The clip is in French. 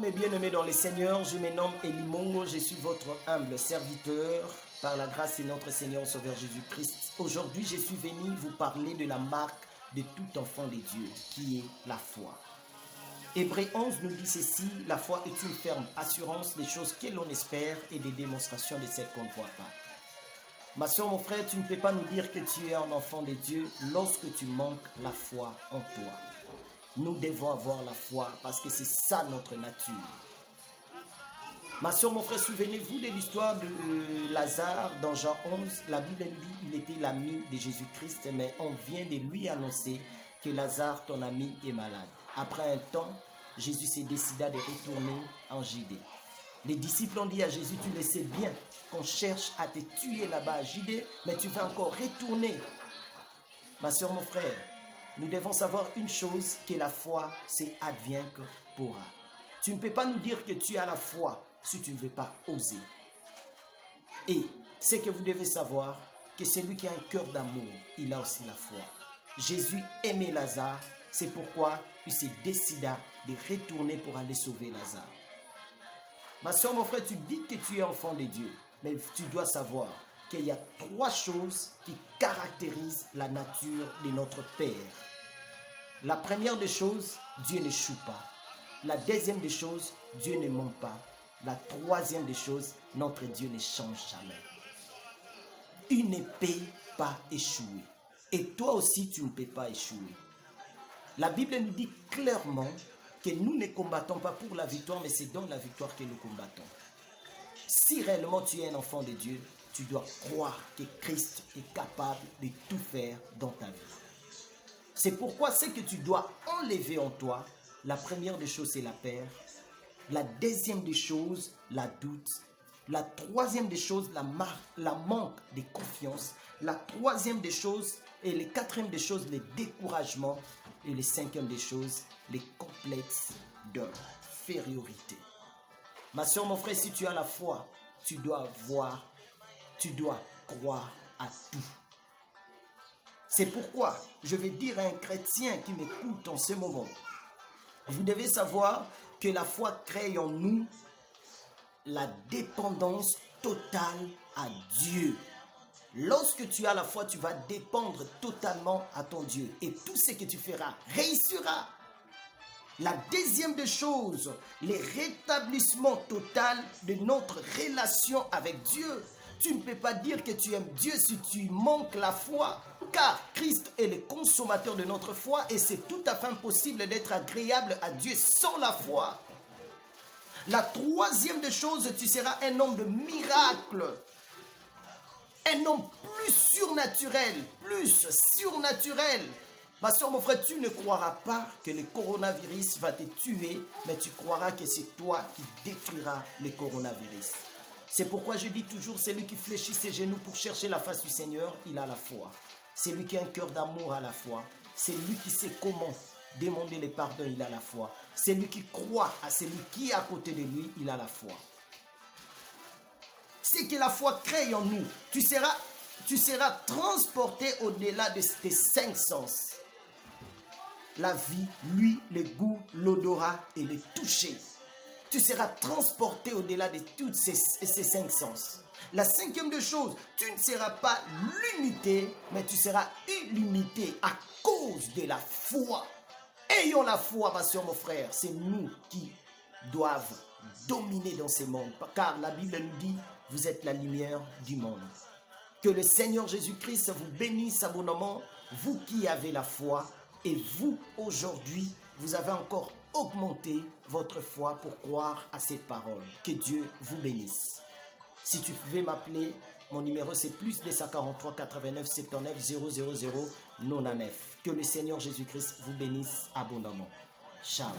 Mes bien-aimés dans les Seigneurs, je me nomme Eli Mongo, je suis votre humble serviteur par la grâce de notre Seigneur Sauveur Jésus-Christ. Aujourd'hui, je suis venu vous parler de la marque de tout enfant de Dieu, qui est la foi. Hébreux 11 nous dit ceci, la foi est une ferme assurance des choses que l'on espère et des démonstrations de celles qu'on ne voit pas. Ma soeur, mon frère, tu ne peux pas nous dire que tu es un enfant de Dieu lorsque tu manques la foi en toi. Nous devons avoir la foi parce que c'est ça notre nature. Ma soeur, mon frère, souvenez-vous de l'histoire de Lazare dans Jean 11. La Bible dit qu'il était l'ami de Jésus-Christ, mais on vient de lui annoncer que Lazare, ton ami, est malade. Après un temps, Jésus s'est décidé de retourner en Judée. Les disciples ont dit à Jésus, tu le sais bien qu'on cherche à te tuer là-bas à Judée, mais tu vas encore retourner. Ma soeur, mon frère, nous devons savoir une chose, que la foi, c'est advient que pourra. Tu ne peux pas nous dire que tu as la foi si tu ne veux pas oser. Et c'est que vous devez savoir que celui qui a un cœur d'amour, il a aussi la foi. Jésus aimait Lazare, c'est pourquoi il s'est décidé de retourner pour aller sauver Lazare. Ma soeur, mon frère, tu dis que tu es enfant de Dieu, mais tu dois savoir qu'il y a trois choses qui caractérisent la nature de notre Père. La première des choses, Dieu n'échoue pas. La deuxième des choses, Dieu ne ment pas. La troisième des choses, notre Dieu ne change jamais. Il ne peut pas échouer. Et toi aussi, tu ne peux pas échouer. La Bible nous dit clairement que nous ne combattons pas pour la victoire, mais c'est dans la victoire que nous combattons. Si réellement tu es un enfant de Dieu, tu dois croire que Christ est capable de tout faire dans ta vie. C'est pourquoi ce que tu dois enlever en toi, la première des choses, c'est la peur. La deuxième des choses, la doute. La troisième des choses, la manque de confiance. La troisième des choses et les quatrième des choses, le découragement. Et les cinquième des choses, les complexes d'infériorité. Ma soeur, mon frère, si tu as la foi, tu dois croire à tout. C'est pourquoi je vais dire à un chrétien qui m'écoute en ce moment, vous devez savoir que la foi crée en nous la dépendance totale à Dieu. Lorsque tu as la foi, tu vas dépendre totalement à ton Dieu. Et tout ce que tu feras réussira. La deuxième des choses, le rétablissement total de notre relation avec Dieu. Tu ne peux pas dire que tu aimes Dieu si tu manques la foi. Car Christ est le consommateur de notre foi et c'est tout à fait impossible d'être agréable à Dieu sans la foi. La troisième des choses, tu seras un homme de miracles. Un homme plus surnaturel. Ma soeur, mon frère, tu ne croiras pas que le coronavirus va te tuer, mais tu croiras que c'est toi qui détruiras le coronavirus. C'est pourquoi je dis toujours, celui qui fléchit ses genoux pour chercher la face du Seigneur, il a la foi. Celui qui a un cœur d'amour a la foi. Celui qui sait comment demander le pardon, il a la foi. Celui qui croit à celui qui est à côté de lui, il a la foi. C'est que la foi crée en nous. Tu seras transporté au-delà de tes cinq sens. La vie, l'huile, le goût, l'odorat et le toucher. Tu seras transporté au-delà de tous ces cinq sens. La cinquième des choses, tu ne seras pas limité, mais tu seras illimité à cause de la foi. Ayons la foi, ma soeur, mon frère. C'est nous qui doivent dominer dans ce monde. Car la Bible nous dit, vous êtes la lumière du monde. Que le Seigneur Jésus-Christ vous bénisse abondamment, vous qui avez la foi, et vous, aujourd'hui, vous avez encore augmenté votre foi pour croire à ces paroles. Que Dieu vous bénisse. Si tu pouvais m'appeler, mon numéro c'est plus 243 89 79 000 99. Que le Seigneur Jésus-Christ vous bénisse abondamment. Ciao.